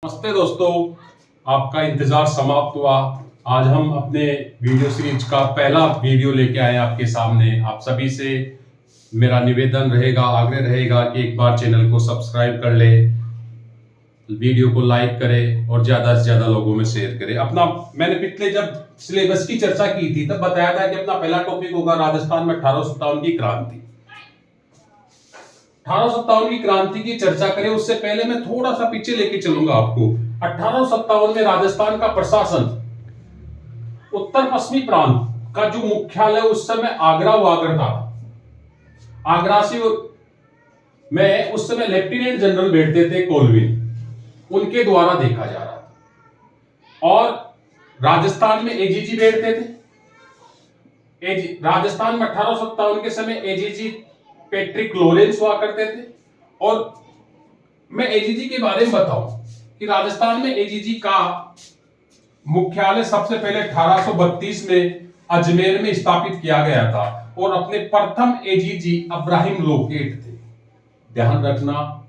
नमस्ते दोस्तों, आपका इंतजार समाप्त हुआ। आज हम अपने वीडियो सीरीज का पहला वीडियो लेके आए आपके सामने। आप सभी से मेरा निवेदन रहेगा, आग्रह रहेगा कि एक बार चैनल को सब्सक्राइब कर ले, वीडियो को लाइक करें और ज्यादा से ज्यादा लोगों में शेयर करें। मैंने पिछले जब सिलेबस की चर्चा की थी तब बताया था कि अपना पहला टॉपिक होगा राजस्थान में 1857 की क्रांति। 1857 की क्रांति की चर्चा करें उससे पहले मैं थोड़ा सा पीछे लेके चलूंगा आपको। 1857 में राजस्थान का प्रशासन उत्तर पश्चिमी प्रांत का जो मुख्यालय उस समय आगरा हुआ करता था। आगरा से में उस समय लेफ्टिनेंट जनरल बैठते थे कोलविन, उनके द्वारा देखा जा रहा था। और राजस्थान में एजीजी बैठते थे। राजस्थान में 1857 के समय एजीजी पैट्रिक लॉरेंस हुआ करते थे। और मैं एजीजी के बारे में बताऊं कि राजस्थान में एजीजी का मुख्यालय सबसे पहले 1832 में अजमेर में स्थापित किया गया था और अपने प्रथम एजीजी इब्राहिम लोकेट थे। ध्यान रखना,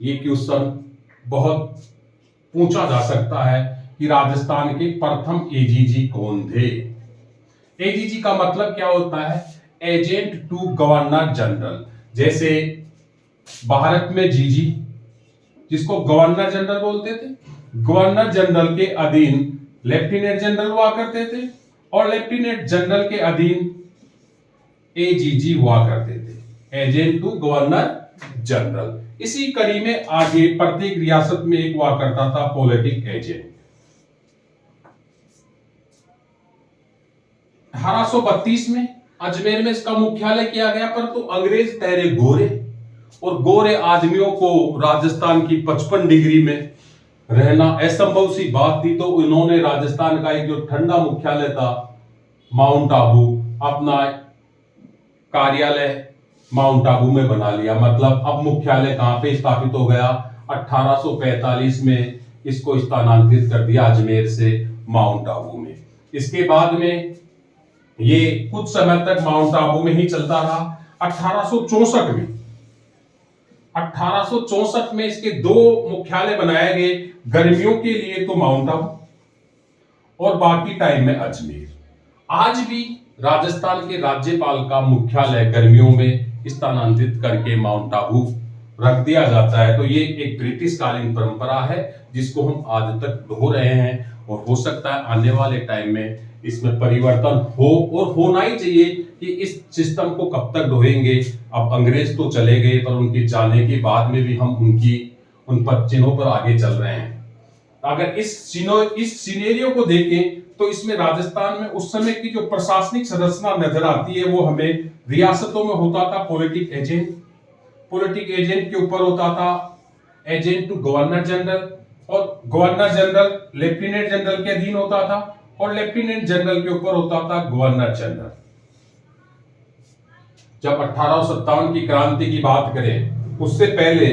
ये क्वेश्चन बहुत पूछा जा सकता है कि राजस्थान के प्रथम एजीजी कौन थे। एजीजी का मतलब क्या होता है? Agent to governor general. जैसे भारत में जीजी, जिसको गवर्नर जनरल बोलते थे, गवर्नर जनरल के अधीन लेफ्टिनेंट जनरल हुआ करते थे और लेफ्टिनेंट जनरल के अधीन एजीजी हुआ करते थे, एजेंट टू गवर्नर जनरल। इसी कड़ी में आगे प्रत्येक रियासत में एक हुआ करता था पॉलिटिक एजेंट। 1832 में अजमेर में इसका मुख्यालय किया गया, परंतु अंग्रेज ठहरे गोरे और गोरे आदमियों को राजस्थान की 55 डिग्री में रहना असंभव सी बात थी। तो इन्होंने राजस्थान का एक जो ठंडा मुख्यालय था माउंट आबू, अपना कार्यालय माउंट आबू में बना लिया। मतलब अब मुख्यालय कहां पे स्थापित हो गया? 1845 में इसको स्थानांतरित कर दिया अजमेर से माउंट आबू में। इसके बाद में ये कुछ समय तक माउंट आबू में ही चलता रहा। 1864 में इसके दो मुख्यालय बनाए गए, गर्मियों के लिए तो माउंट आबू और बाकी टाइम में अजमेर। आज भी राजस्थान के राज्यपाल का मुख्यालय गर्मियों में स्थानांतरित करके माउंट आबू रख दिया जाता है। तो ये एक ब्रिटिश कालीन परंपरा है जिसको हम आज तक ढो रहे हैं और हो सकता है आने वाले टाइम में इसमें परिवर्तन हो, और होना ही चाहिए कि इस सिस्टम को कब तक ढोएंगे। अब अंग्रेज तो चले गए, पर उनके जाने के बाद में भी हम उन चिन्हों पर आगे चल रहे हैं। अगर इस सिनेरियो को देखें तो इसमें राजस्थान में उस समय की जो प्रशासनिक संरचना नजर आती है वो हमें रियासतों में होता था पॉलिटिक एजेंट। पॉलिटिक एजेंट के ऊपर होता था एजेंट टू गवर्नर जनरल, और गवर्नर जनरल लेफ्टिनेंट जनरल के अधीन होता था और लेफ्टिनेंट जनरल के ऊपर होता था गवर्नर जनरल। जब 1857 की क्रांति की बात करें उससे पहले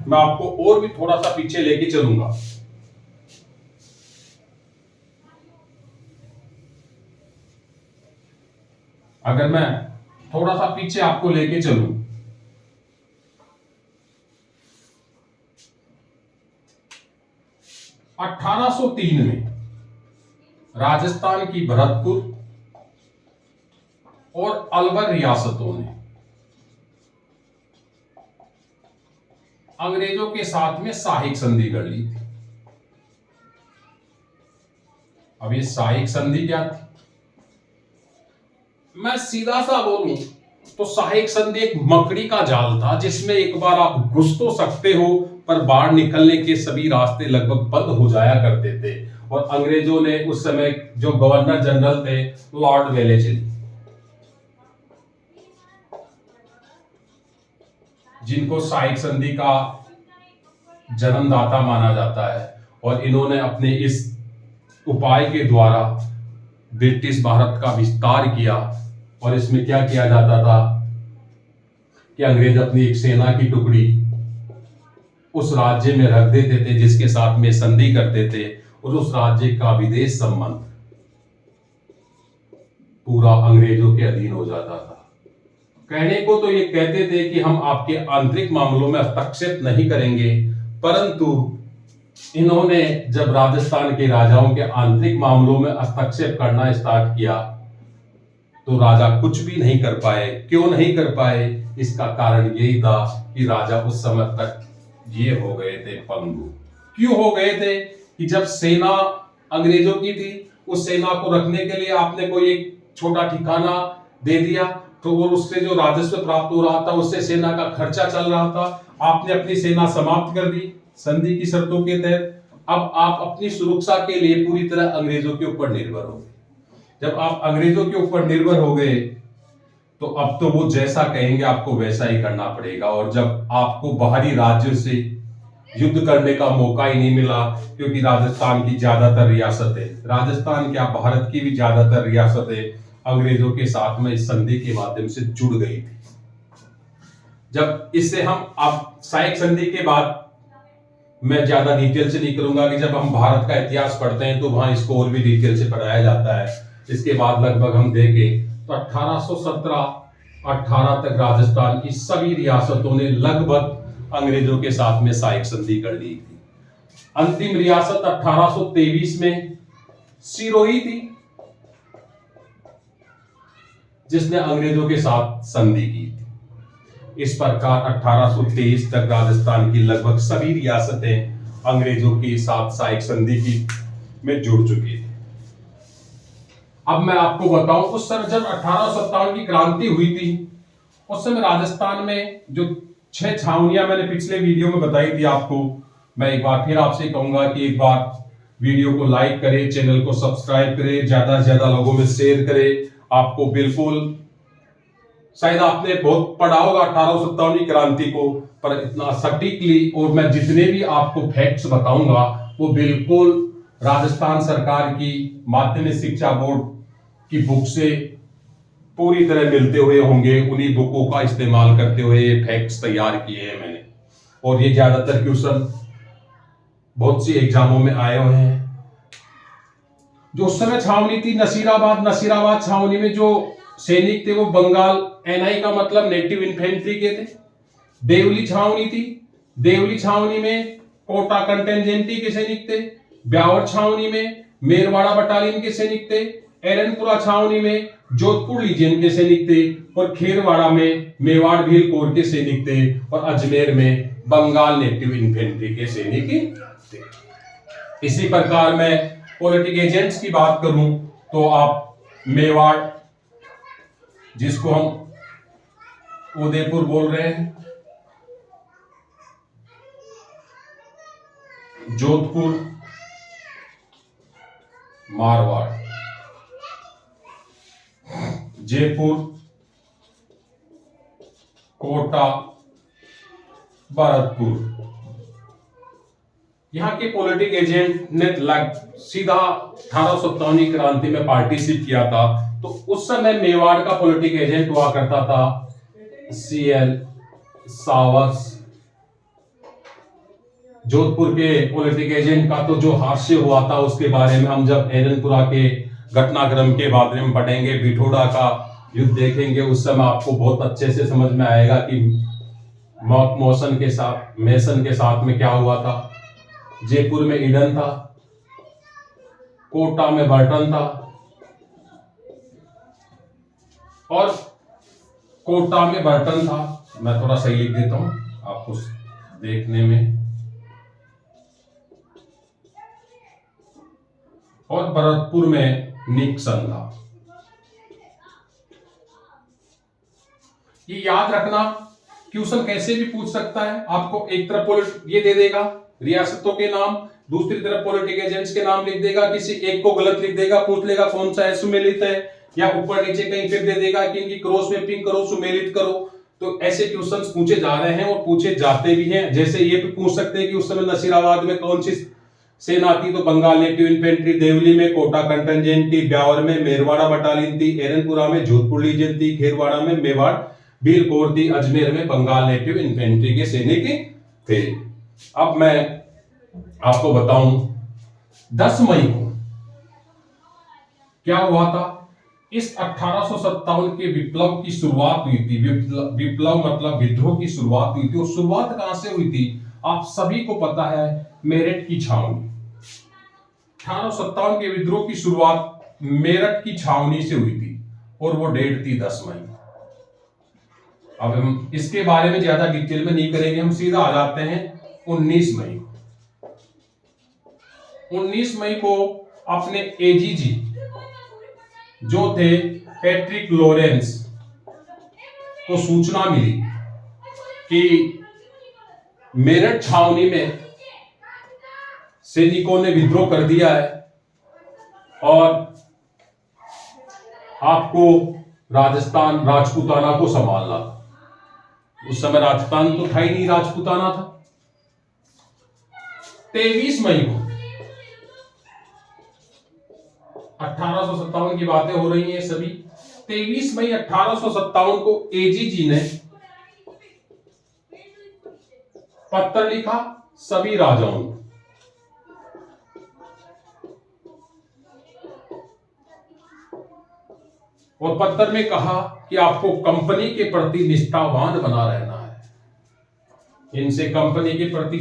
मैं आपको और भी थोड़ा सा पीछे लेके चलूंगा। अगर मैं थोड़ा सा पीछे आपको लेके चलूं, अठारह सौ 3 में राजस्थान की भरतपुर और अलवर रियासतों ने अंग्रेजों के साथ में सहायक संधि कर ली थी। अब ये सहायक संधि क्या थी? मैं सीधा सा बोलूं तो सहायक संधि एक मकड़ी का जाल था जिसमें एक बार आप घुस तो सकते हो, पर बाहर निकलने के सभी रास्ते लगभग बंद हो जाया करते थे। और अंग्रेजों ने उस समय जो गवर्नर जनरल थे लॉर्ड वेलेस्ली, जिनको सहायक संधि का जन्मदाता माना जाता है, और इन्होंने अपने इस उपाय के द्वारा ब्रिटिश भारत का विस्तार किया। और इसमें क्या किया जाता था कि अंग्रेज अपनी एक सेना की टुकड़ी उस राज्य में रख देते थे जिसके साथ में संधि करते थे, और उस राज्य का विदेश संबंध पूरा अंग्रेजों के अधीन हो जाता था। कहने को तो ये कहते थे कि हम आपके आंतरिक मामलों में हस्तक्षेप नहीं करेंगे, परंतु इन्होंने जब राजस्थान के राजाओं के आंतरिक मामलों में हस्तक्षेप करना स्टार्ट किया तो राजा कुछ भी नहीं कर पाए। क्यों नहीं कर पाए? इसका कारण यही था कि राजा उस समय तक ये हो गए थे पंगु। क्यों हो गए थे? कि जब सेना अंग्रेजों की थी, उस सेना को रखने के लिए आपने कोई एक छोटा ठिकाना दे दिया तो वो उससे जो राजस्व प्राप्त हो रहा था उससे सेना का खर्चा चल रहा था। आपने अपनी सेना समाप्त कर दी संधि की शर्तों के तहत। अब आप अपनी सुरक्षा के लिए पूरी तरह अंग्रेजों के ऊपर निर्भर हो गए। जब आप अंग्रेजों के ऊपर निर्भर हो गए तो अब तो वो जैसा कहेंगे आपको वैसा ही करना पड़ेगा। और जब आपको बाहरी राज्यों से युद्ध करने का मौका ही नहीं मिला, क्योंकि राजस्थान की ज्यादातर रियासतें, राजस्थान क्या भारत की भी ज्यादातर रियासतें अंग्रेजों के साथ में इस संधि के माध्यम से जुड़ गई थी। जब इससे हम अब साइक संधि के बाद मैं ज्यादा डिटेल से नहीं करूंगा कि जब हम भारत का इतिहास पढ़ते हैं तो वहां इसको और भी डिटेल से पढ़ाया जाता है। इसके बाद लगभग हम देखें तो 1817-18 तक राजस्थान की सभी रियासतों ने लगभग अंग्रेजों के साथ में साइक संधि कर ली थी। अंतिम रियासत 1823 में सिरोही थी जिसने अंग्रेजों के साथ संधि की थी। इस प्रकार 1823 तक राजस्थान की लगभग सभी रियासतें अंग्रेजों के साथ साइक संधि की में जुड़ चुकी थी। अब मैं आपको बताऊं उस समय जब 1857 की क्रांति हुई थी उस समय राजस्थान में जो 6 छावनियां मैंने पिछले वीडियो में बताई थी आपको, मैं एक बार फिर आपसे कहूंगा कि एक बार वीडियो को लाइक करें, चैनल को सब्सक्राइब करें, ज्यादा से ज्यादा लोगों में शेयर करें। आपको बिल्कुल शायद आपने बहुत पढ़ा होगा 1857 की क्रांति को, पर इतना सटीकली और मैं जितने भी आपको फैक्ट्स बताऊंगा वो बिल्कुल राजस्थान सरकार की माध्यमिक शिक्षा बोर्ड की बुक से पूरी तरह मिलते हुए होंगे। उन्हीं बुकों का इस्तेमाल करते हुए ये फैक्ट्स तैयार किए हैं मैंने, और ये ज्यादातर क्वेश्चन बहुत सी एग्जामों में आए हुए हैं। जो उस समय छावनी थी नसीराबाद छावनी में जो सैनिक थे वो बंगाल एनआई का मतलब नेटिव इन्फेंट्री के थे। देवली छावनी थी, देवली छावनी में कोटा कंटेंजेंटी के सैनिक थे। ब्यावर छावनी में मेरवाड़ा बटालियन के सैनिक थे। एरनपुरा छावनी में जोधपुर लीजियन के सैनिक थे। और खेरवाड़ा में मेवाड़ भील कोर के सैनिक थे। और अजमेर में बंगाल नेटिव इन्फेंट्री के सैनिक थे। इसी प्रकार मैं पॉलिटिक एजेंट्स की बात करूं तो आप मेवाड़, जिसको हम उदयपुर बोल रहे हैं, जोधपुर, मारवाड़, जयपुर, कोटा, भरतपुर, यहाँ के पॉलिटिक एजेंट ने सीधा 1857 की क्रांति में पार्टिसिपेट किया था। तो उस समय मेवाड़ का पॉलिटिक एजेंट हुआ करता था सीएल सावस। जोधपुर के पॉलिटिक एजेंट का तो जो हादसे हुआ था उसके बारे में हम जब एरनपुरा के घटनाक्रम के बारे में पढ़ेंगे, बिठोड़ा का युद्ध देखेंगे, उस समय आपको बहुत अच्छे से समझ में आएगा कि मेसन के साथ में क्या हुआ था। जयपुर में ईडन था, कोटा में बर्टन था, और कोटा में बर्टन था। मैं थोड़ा सही लिख देता हूं आपको देखने में। और भरतपुर में निक्सन था। ये याद रखना, क्वेश्चन कैसे भी पूछ सकता है। आपको एक तरफ ये दे देगा रियासतों के नाम, दूसरी तरफ पॉलिटिक एजेंट्स के नाम लिख देगा, किसी एक को गलत लिख देगा, पूछ लेगा कौन सा है सुमेलित है, या ऊपर नीचे कहीं फिर दे देगा कि इनकी क्रॉस मैपिंग करो, सुमेलित करो। तो ऐसे क्वेश्चंस पूछे जा रहे हैं और पूछे जाते भी हैं। जैसे ये भी पूछ सकते हैं कि उस समय नसीराबाद में कौन सी सेना थी, तो बंगाल नेटिव इन्फेंट्री, देवली में कोटा कंटेंजेंट थी, ब्यावर में मेरवाड़ा बटालियन थी, एरनपुरा में जोधपुर लीजियन थी, खेरवाड़ा में मेवाड़ भील कोर थी, अजमेर में बंगाल नेटिव इन्फेंट्री के सैनिक थे। अब मैं आपको बताऊं 10 मई को क्या हुआ था। इस 1857 के विप्लव की शुरुआत हुई थी। विप्लव मतलब विद्रोह की शुरुआत हुई थी। और शुरुआत कहां से हुई थी? आप सभी को पता है मेरठ की छावनी, 1857 के विद्रोह की शुरुआत मेरठ की छावनी से हुई थी और वो डेट थी 10 मई। अब हम इसके बारे में ज्यादा डिटेल में नहीं करेंगे, हम सीधा आ जाते हैं 19 मई। 19 मई को अपने एजीजी जो थे पैट्रिक लॉरेंस को सूचना मिली कि मेरठ छावनी में सैनिकों ने विद्रोह कर दिया है और आपको राजस्थान राजपूताना को संभालना था। उस समय राजस्थान तो था ही नहीं, राजपूताना था। 23 मई को 1857 की बातें हो रही हैं सभी। 23 मई 1857 को एजीजी ने पत्र लिखा सभी राजाओं को, और पत्र में कहा कि आपको कंपनी के प्रति निष्ठावान बना रहना है। इनसे कंपनी के प्रति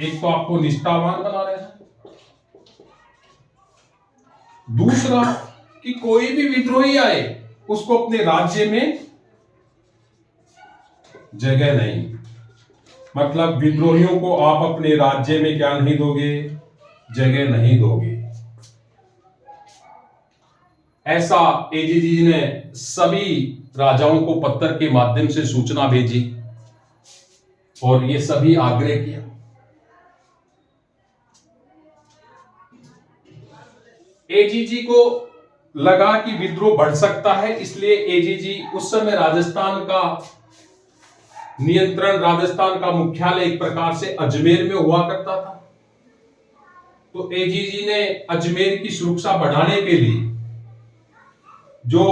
एक तो आपको निष्ठावान बना रहना है, दूसरा कि कोई भी विद्रोही आए उसको अपने राज्य में जगह नहीं, मतलब विद्रोहियों को आप अपने राज्य में क्या नहीं दोगे, जगह नहीं दोगे। ऐसा एजीजी ने सभी राजाओं को पत्र के माध्यम से सूचना भेजी और ये सभी आग्रह किया। एजीजी को लगा कि विद्रोह बढ़ सकता है, इसलिए एजीजी उस समय राजस्थान का नियंत्रण, राजस्थान का मुख्यालय एक प्रकार से अजमेर में हुआ करता था। तो एजीजी ने अजमेर की सुरक्षा बढ़ाने के लिए, जो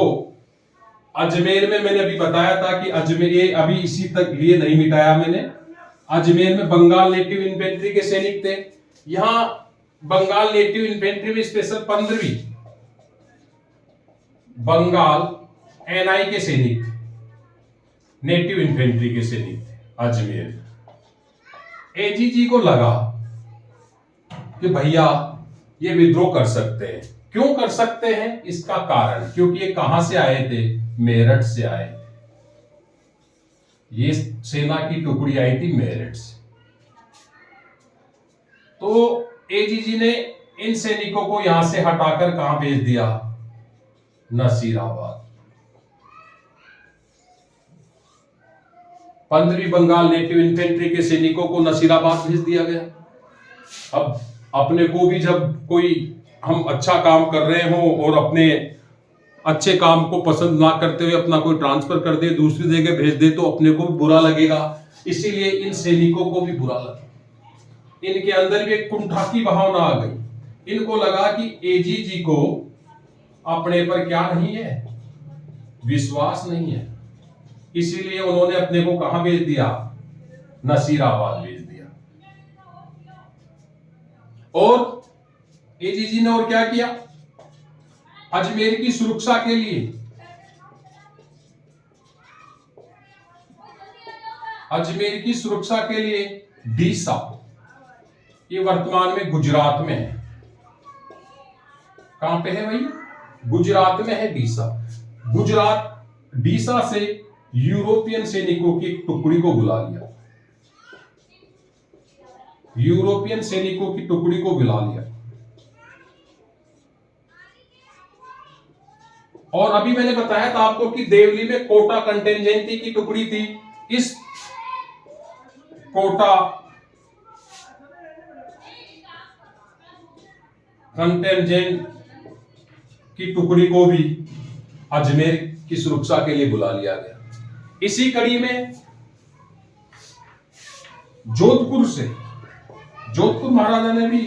अजमेर में मैंने अभी बताया था कि अजमेर, ये अभी इसी तक लिए नहीं मिटाया मैंने, अजमेर में बंगाल नेटिव इन्फेंट्री के सैनिक थे। यहां बंगाल नेटिव इन्फेंट्री में स्पेशल 15वीं बंगाल एनआई के सैनिक थे, नेटिव इन्फेंट्री के सैनिक थे अजमेर। एजीजी को लगा कि भैया ये विद्रोह कर सकते हैं। क्यों कर सकते हैं इसका कारण, क्योंकि ये कहां से आए थे, मेरठ से आए थे। ये सेना की टुकड़ी आई थी मेरठ से। तो एजीजी ने इन सैनिकों को यहां से हटाकर कहां भेज दिया, नसीराबाद। 15वीं बंगाल नेटिव इन्फेंट्री के सैनिकों को नसीराबाद भेज दिया गया। अब अपने को भी जब कोई हम अच्छा काम कर रहे हो और अपने अच्छे काम को पसंद ना करते हुए अपना कोई ट्रांसफर कर दे, दूसरी जगह भेज दे, तो अपने को भी बुरा लगेगा। इसीलिए इन सैनिकों को भी बुरा लगा, इनके अंदर भी एक कुंठा की भावना आ गई। इनको लगा कि एजीजी को अपने पर क्या नहीं है, विश्वास नहीं है। इसीलिए उन्होंने अपने को कहां भेज दिया, नसीराबाद भेज दिया। और एजीजी ने और क्या किया, अजमेर की सुरक्षा के लिए, अजमेर की सुरक्षा के लिए डीसा, ये वर्तमान में गुजरात में है। कहां पे है भैया, गुजरात में है डीसा। गुजरात, डीसा से यूरोपियन सैनिकों की एक टुकड़ी को बुला लिया, यूरोपियन सैनिकों की टुकड़ी को बुला लिया। और अभी मैंने बताया था आपको कि देवली में कोटा कंटेंजेंसी की टुकड़ी थी। इस कोटा कंटेंजेंट की टुकड़ी को भी अजमेर की सुरक्षा के लिए बुला लिया गया। इसी कड़ी में जोधपुर से, जोधपुर महाराजा ने भी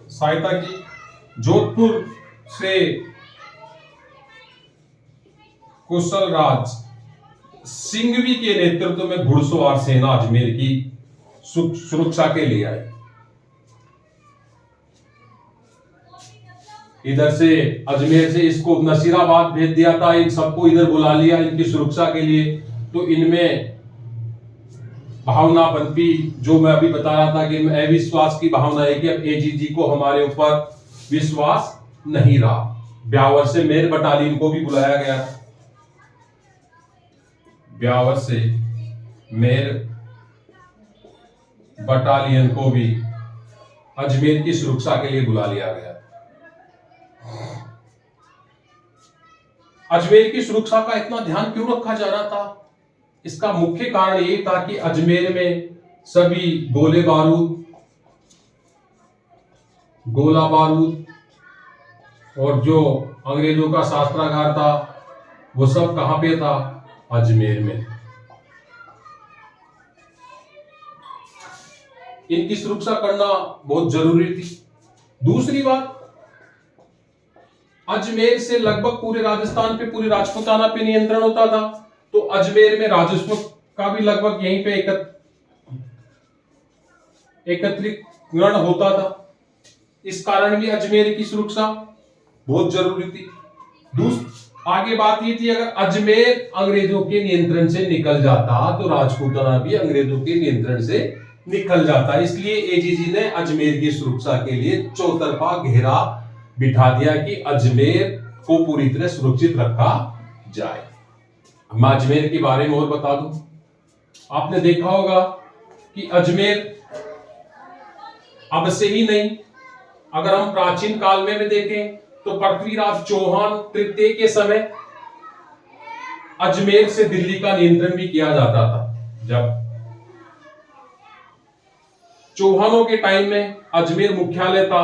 सहायता की। जोधपुर से कुशल राज सिंघवी के नेतृत्व में घुड़सवार सेना अजमेर की सुरक्षा के लिए आई। इधर से अजमेर से इसको नसीराबाद भेज दिया था, इन सबको इधर बुला लिया इनकी सुरक्षा के लिए। तो इनमें भावना पनपी, जो मैं अभी बता रहा था कि अविश्वास की भावना है कि अब एजीजी को हमारे ऊपर विश्वास नहीं रहा। ब्यावर से मेर बटालियन को भी बुलाया गया, ब्यावर से मेर बटालियन को भी अजमेर की सुरक्षा के लिए बुला लिया गया। अजमेर की सुरक्षा का इतना ध्यान क्यों रखा जा रहा था? इसका मुख्य कारण ये था कि अजमेर में सभी गोला बारूद और जो अंग्रेजों का शस्त्रागार था वो सब कहां पे था? अजमेर में। इनकी सुरक्षा करना बहुत जरूरी थी। दूसरी बात, अजमेर से लगभग पूरे राजस्थान पे, पूरे राजपूताना पे नियंत्रण होता था, तो अजमेर में राजस्व का भी लगभग यहीं पे एकत्रीकरण होता था। इस कारण भी अजमेर की सुरक्षा बहुत जरूरी थी। आगे बात ये थी, अगर अजमेर अंग्रेजों के नियंत्रण से निकल जाता तो राजपूताना भी अंग्रेजों के नियंत्रण से निकल जाता। इसलिए एजीजी ने अजमेर की सुरक्षा के लिए चौतरफा घेरा बिठा दिया कि अजमेर को पूरी तरह सुरक्षित रखा जाए। मैं अजमेर के बारे में और बता दूं, आपने देखा होगा कि अजमेर अब से ही नहीं, अगर हम प्राचीन काल में भी देखें तो पृथ्वीराज चौहान तृतीय के समय अजमेर से दिल्ली का नियंत्रण भी किया जाता था। जब चौहानों के टाइम में अजमेर मुख्यालय था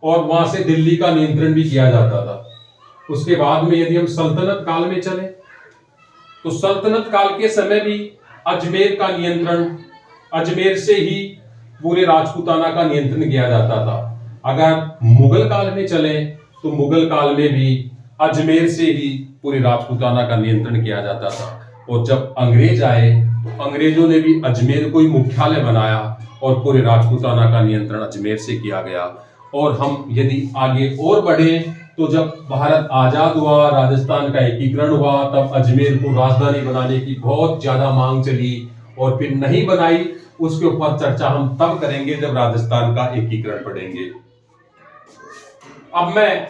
और वहां से दिल्ली का नियंत्रण भी किया जाता था। उसके बाद में यदि हम सल्तनत काल में चले तो सल्तनत काल के समय भी अजमेर का नियंत्रण, अजमेर से ही पूरे राजपूताना का नियंत्रण किया जाता था। अगर मुगल काल में चले तो मुगल काल में भी अजमेर से ही पूरे राजपूताना का नियंत्रण किया जाता था। और जब अंग्रेज आए तो अंग्रेजों ने भी अजमेर को ही मुख्यालय बनाया और पूरे राजपूताना का नियंत्रण अजमेर से किया गया। और हम यदि आगे और बढ़े तो जब भारत आजाद हुआ, राजस्थान का एकीकरण हुआ, तब अजमेर को राजधानी बनाने की बहुत ज्यादा मांग चली और फिर नहीं बनाई। उसके ऊपर चर्चा हम तब करेंगे जब राजस्थान का एकीकरण पढ़ेंगे। अब मैं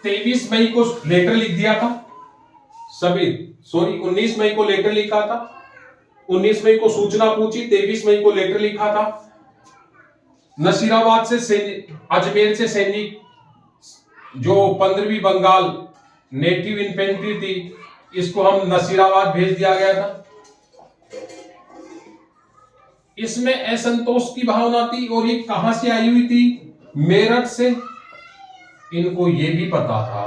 23 मई को लेटर लिख दिया था, 19 मई को लेटर लिखा था। 19 मई को सूचना पूछी, 23 मई को लेटर लिखा था। नसीराबाद से अजमेर से सैनिक, जो 15वीं बंगाल नेटिव इन्फेंट्री थी, इसको हम नसीराबाद भेज दिया गया था। इसमें असंतोष की भावना थी और ये कहां से आई हुई थी? मेरठ से। इनको ये भी पता था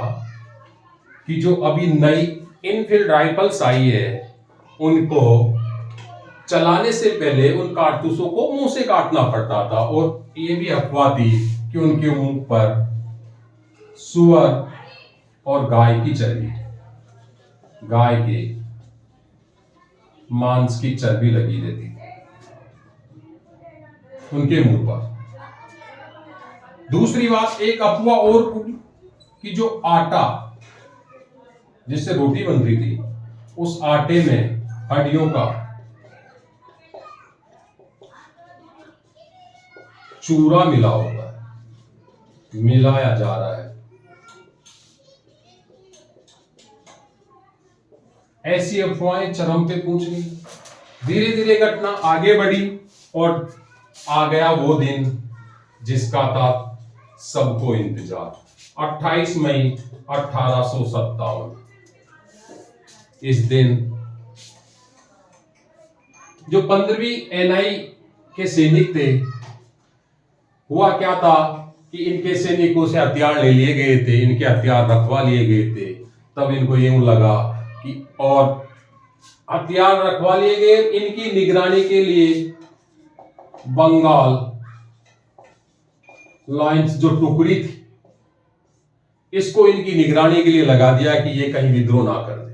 कि जो अभी नई इनफील्ड राइफल्स आई है उनको चलाने से पहले उन कारतूसों को मुंह से काटना पड़ता था। और ये भी अफवाह थी कि उनके मुंह पर सुअर और गाय की चर्बी, गाय के मांस की चर्बी लगी रहती थी उनके मुंह पर। दूसरी बात, एक अफवाह और कि जो आटा जिससे रोटी बन रही थी, उस आटे में हड्डियों का चूरा मिला होता है, मिलाया जा रहा है। ऐसी अफवाहें चरम पे पहुंच गई। धीरे धीरे घटना आगे बढ़ी और आ गया वो दिन जिसका था सबको इंतजार। 28 मई 1857। इस दिन जो 15वीं एनआई के सैनिक थे, हुआ क्या था कि इनके सैनिकों से हथियार ले लिए गए थे, इनके हथियार रखवा लिए गए थे। तब इनको यूं लगा कि और हथियार रखवा लिए गए, इनकी निगरानी के लिए बंगाल लाइंस जो टुकड़ी थी, इसको इनकी निगरानी के लिए लगा दिया कि ये कहीं विद्रोह ना कर दे।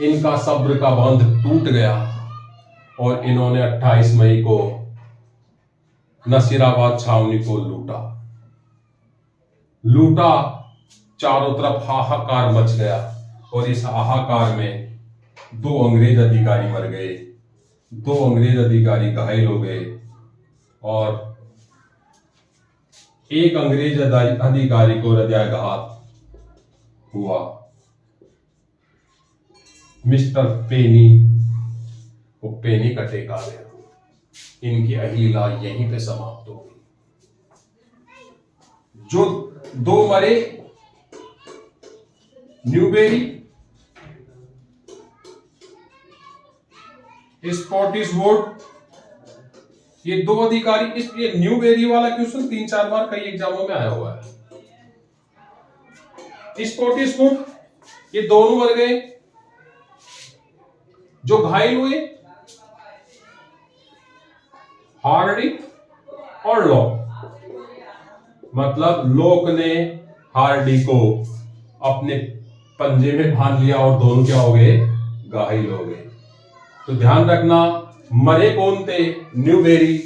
इनका सब्र का बांध टूट गया और इन्होंने 28 मई को नसीराबाद छावनी को लूटा। चारों तरफ हाहाकार मच गया। और इस हाहाकार में 2 अंग्रेज अधिकारी मर गए, 2 अंग्रेज अधिकारी घायल हो गए और एक अंग्रेज अधिकारी को हृदयाघात हुआ। मिस्टर पेनी को पेनी का टेका गया। इनकी अहिला यहीं पे समाप्त हो गई। जो 2 मरे, न्यूबेरी, स्पॉटिसवुड, ये 2 अधिकारी। ये न्यूबेरी वाला क्वेश्चन 3-4 बार कई एग्जामों में आया हुआ है। स्पॉटिसवुड, ये दोनों मर गए। जो घायल हुए, हार्डी और लॉक। मतलब लॉक ने हार्डी को अपने पंजे में बांध लिया और दोनों क्या हो गए, घायल हो गए। तो ध्यान रखना, मरे कौन थे, न्यूबेरी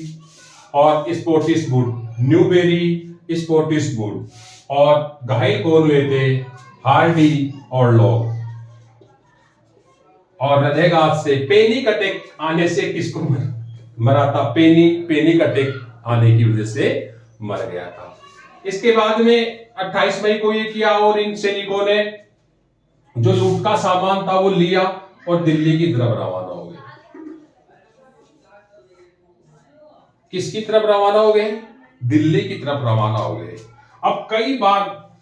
और स्पॉटिसवुड। Newbery, Spottiswood. और घायल कौन हुए थे, हार्डी और लॉक। और हृदयाघात से, पैनिक अटैक आने से किसको मरा था, पैनिक अटैक आने की वजह से मर गया था। इसके बाद में 28 मई को ये किया और इन सैनिकों ने जो लूट का सामान था वो लिया और दिल्ली की तरफ रवाना हो गए। किसकी तरफ रवाना हो गए, दिल्ली की तरफ रवाना हो गए। अब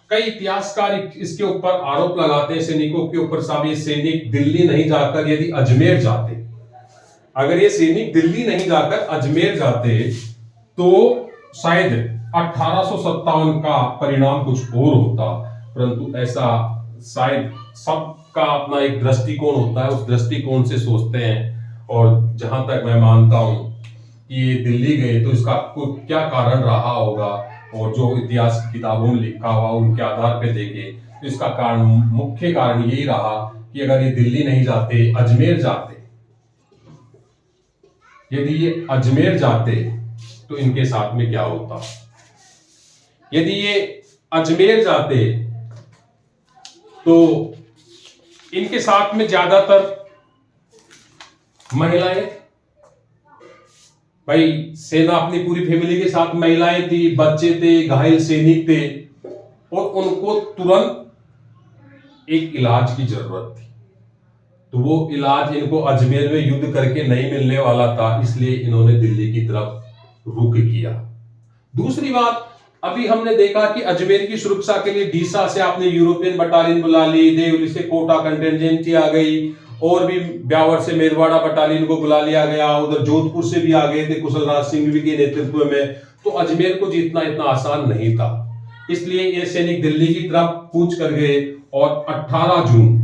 कई इतिहासकार इसके ऊपर आरोप लगाते हैं सैनिकों के ऊपर, साहब ये सैनिक दिल्ली नहीं जाकर यदि अजमेर जाते, अगर ये सैनिक दिल्ली नहीं जाकर अजमेर जाते तो शायद 1857 का परिणाम कुछ और होता। परंतु ऐसा शायद सबका अपना एक दृष्टिकोण होता है, उस दृष्टिकोण से सोचते हैं। और जहां तक मैं मानता हूं कि ये दिल्ली गए तो इसका क्या कारण रहा होगा, और जो इतिहास की किताबों में लिखा हुआ उनके आधार पे देखे तो इसका कारण, मुख्य कारण यही रहा कि अगर ये दिल्ली नहीं जाते, अजमेर जाते, यदि ये अजमेर जाते तो इनके साथ में क्या होता। यदि ये अजमेर जाते तो इनके साथ में ज्यादातर महिलाएं, भाई सेना अपनी पूरी फैमिली के साथ महिलाएं थी, बच्चे थे, घायल सैनिक थे और उनको तुरंत एक इलाज की जरूरत थी। तो वो इलाज इनको अजमेर में युद्ध करके नहीं मिलने वाला था, इसलिए इन्होंने दिल्ली की तरफ रुख किया। दूसरी बात, अभी हमने देखा कि अजमेर की सुरक्षा के लिए डीसा से आपने यूरोपियन बटालियन बुला ली, देवली से कोटा कंटिजेंसी आ गई, और भी ब्यावर से मेरवाड़ा बटालियन को बुला लिया गया, उधर जोधपुर से भी आ गए थे कुशल राज सिंह के नेतृत्व में। तो अजमेर को जीतना इतना आसान नहीं था, इसलिए ये सैनिक दिल्ली की तरफ कूच कर गए और 18 जून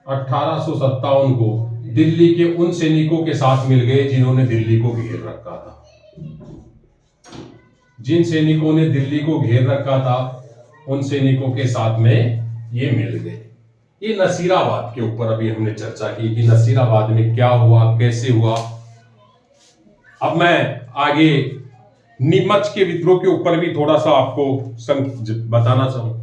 1857 को दिल्ली के उन सैनिकों के साथ मिल गए जिन्होंने दिल्ली को घेर रखा था। जिन सैनिकों ने दिल्ली को घेर रखा था उन सैनिकों के साथ में ये मिल गए। ये नसीराबाद के ऊपर अभी हमने चर्चा की कि नसीराबाद में क्या हुआ, कैसे हुआ। अब मैं आगे नीमच के विद्रोह के ऊपर भी थोड़ा सा आपको बताना चाहूंगा।